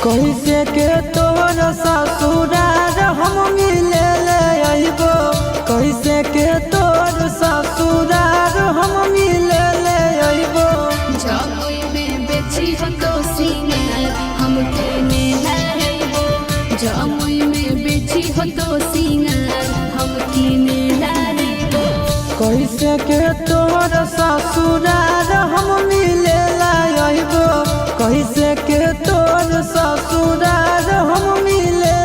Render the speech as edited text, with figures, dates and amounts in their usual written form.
कैसे के तोर ससुरार हम मिले ले अइबो, कैसे के तोर ससुरार हम मिले ले अइबो। जमुई में बेची हो तो सिंगार हम किने लाइबो, जमुई में बेची हो तो सिंगार हम किने लाइबो। कैसे के तोर ससुरार हम मिले ले अइबो, कैसे के तोर ससुरार हम मिले